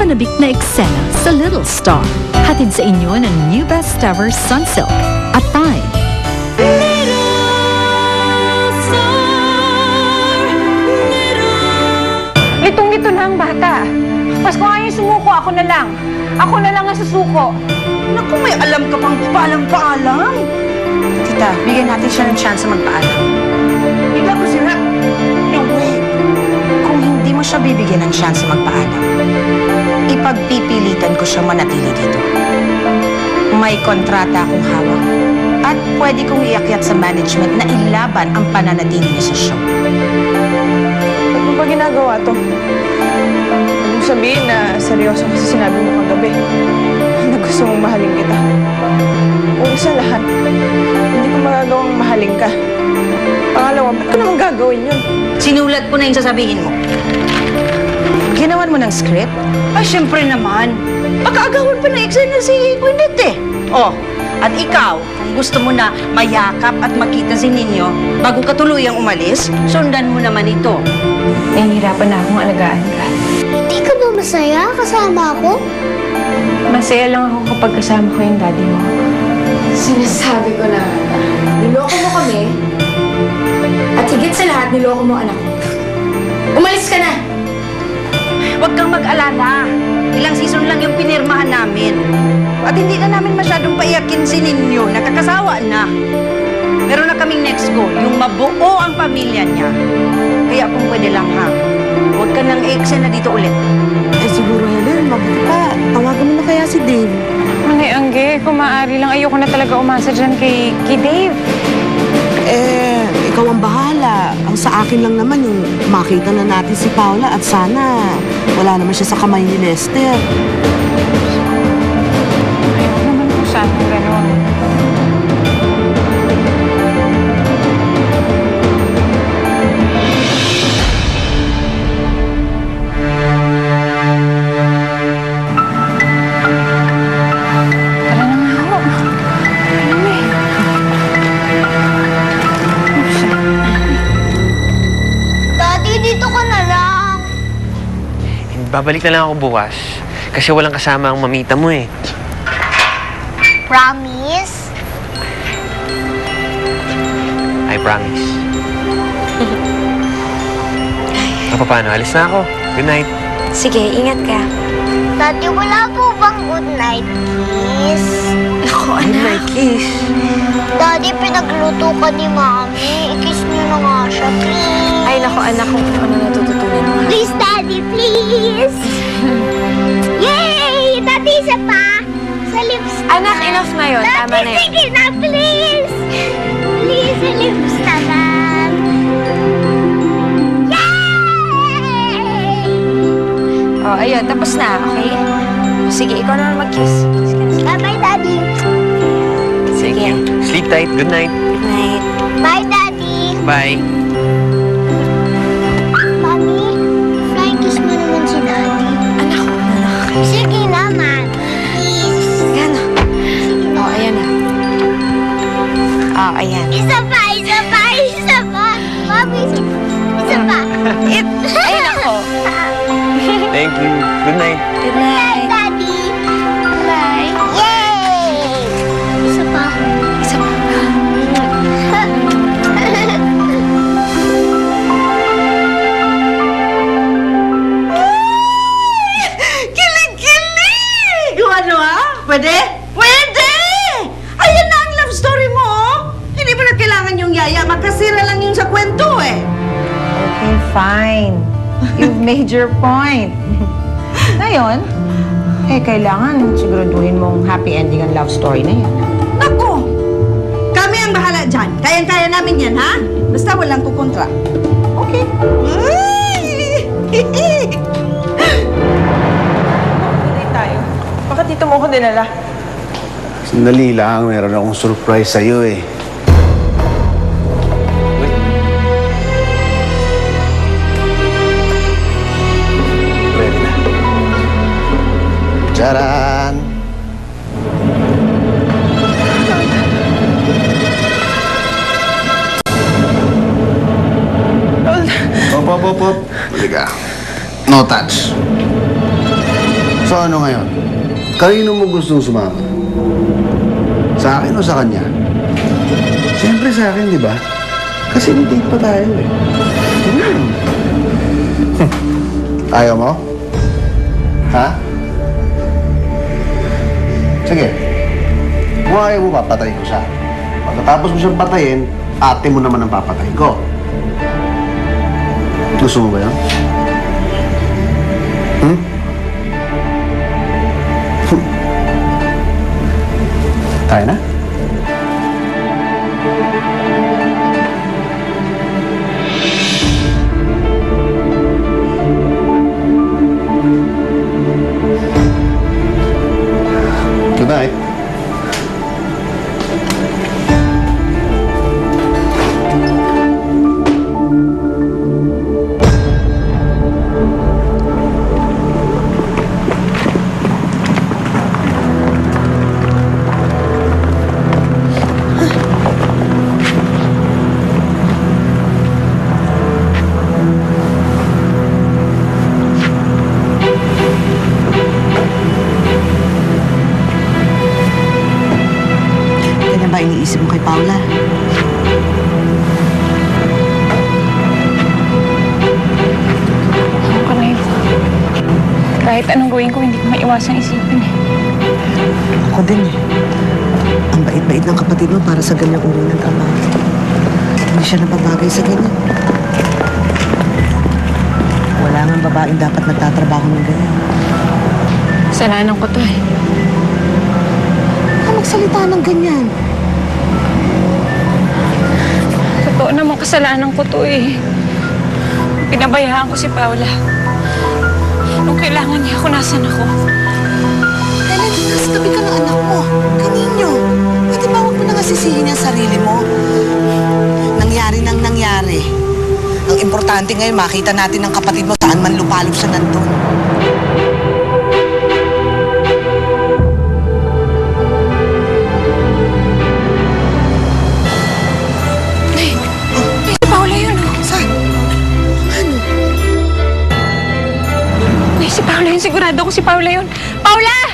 mapanabik na eksena sa Little Star. Hatid sa inyo ng new best ever Sunsilk at Tide. Litong-lito na ang bata. Mas kung ayaw sumuko, ako na lang. Ako na lang ang susuko. Naku, may alam ka pang paalam-paalam. Tita, bigyan natin siya ng chance magpaalam. Ikaw ko sila. No way. Kung hindi mo siya bibigyan ng chance magpaalam, ipagpipilitan ko siya manatili dito. May kontrata akong hawak at pwede kong iakyat sa management na ilaban ang pananatili niya sa show. Ba't mo ba ginagawa to? Huwag mong sabihin na seryoso kasi sinabi mo kagabi na gusto mong mahalin kita. Una sa lahat, hindi ko magagawang mahalin ka. Pangalawa, ba't ko naman gagawin yun? Sinulat ko na yung sasabihin mo. Ginawan mo ng script? Ay, syempre naman. Pagkaagawan pa ng eksena si Gwyneth eh. Oh, at ikaw, kung gusto mo na mayakap at makita si Ninyo bago ka tuluyang umalis, sundan mo naman ito. Nahihirapan na akong alagaan ka. Hindi ka ba masaya kasama ako? Masaya lang ako kapag kasama ko yung daddy mo. Sinasabi ko na, niloko mo kami, at higit sa lahat, niloko mo anak ko. Umalis ka na! Huwag kang mag-alala. Ilang season lang yung pinirmahan namin. At hindi na namin masyadong paiyakin si Ninyo. Nakakasawa na. Meron na kaming next goal, yung mabuo ang pamilya niya. Kaya kung pwede lang ha, huwag ka nang eksena dito ulit. Eh siguro, Helen, mabuti pa. Tawagan mo na kaya si Dave. Manay Angge, kung maaari lang, ayoko na talaga umasa dyan kay Dave. Eh, ikaw ang bahala. Ang sa akin lang naman yung makita na natin si Paula at sana wala naman siya sa kamay ni Lester. Ayoko naman kung saan gano'n. Babalik na lang ako bukas. Kasi walang kasama ang mamita mo eh. Promise? I promise. Paano? Alis na ako. Good night. Sige, ingat ka. Daddy, wala po bang good night kiss? Ako, Good night, kiss. Daddy, pinagluto ka ni Mami. I-kiss niyo na nga siya, please. Ay, naku, anak, kung ano natututunan mo. Please, Daddy, please! Yay! Daddy, isa pa! Sa lips na. Anak, enough na yun. Tama na Daddy, yun. sige na, please! Please, sa lips na lang. Yay! Oh, ayun, tapos na, okay? Sige, ikaw naman mag-kiss. Kiss ka na. Bye-bye, Daddy. Sige. Sleep tight. Good night. Good night. Bye, Daddy. Bye. Mami, flying kiss mo naman si Daddy. Anak, anak. Sige naman. Please. Yan. Oh, ayan na. Oh, ayan. Isa pa, isa pa, isa pa. Mami, isa pa. Ayun ako. Thank you. Good night. Good Bye, night. Daddy. Bye. Yay! Isa pa. Isa pa. Kilig-kilig! Yung ano Pwede? Pwede! Ayan na ang love story mo, oh! Hindi mo na kailangan yung yaya. Magkasira lang yung sa kwento, eh. Okay, fine. You've made your point. Ngayon, kailangan siguraduhin mong happy ending ang love story na yan. Naku! Kami ang bahala dyan. Kayang-kaya namin yan, ha? Basta walang kukontra. Okay. Hindi tayo. Bakit dito mo ako dinala? Sandali lang, meron akong surprise sa'yo eh. Ready na. Charan! Hop. Halika. No touch. So ano ngayon? Kanino mo gustong sumama? Sa akin o sa kanya? Siyempre sa akin, di ba? Kasi may date pa tayo eh. Ayaw mo? Ha? Sige. Kung ayaw mo, papatayin ko siya. Pagkatapos mo siyang patayin, ate mo naman ang papatayin ko. Gusto mo ba yan? Tayo na? Good night. Kanya ba iniisip mo kay Paula? Ako na yun. Kahit anong gawin ko, hindi ko maiwasang isipin eh. Ako din eh. Ang bait-bait ng kapatid mo para sa ganyang uri ng trabaho. Hindi siya napabagay sa ganyan. Wala nga babaeng dapat nagtatrabaho ng ganyan. Kasalanan ko to eh. Ka magsalita ng ganyan. Totoo naman kasalanan ko to eh. Pinabayaan ko si Paula. Nung kailangan niya ako, nasan ako? Helen, nasa tabi ka ng anak mo. Kaninyo. Pwede ba huwag mo nang asisihin ang sarili mo? Nangyari nang nangyari. Ang importante ngayon, makita natin ang kapatid mo saan man lupalop siya nandun. Si Paula yun oh. Saan? Ano? Si Paula yun, sigurado ko si Paula yun. Paula!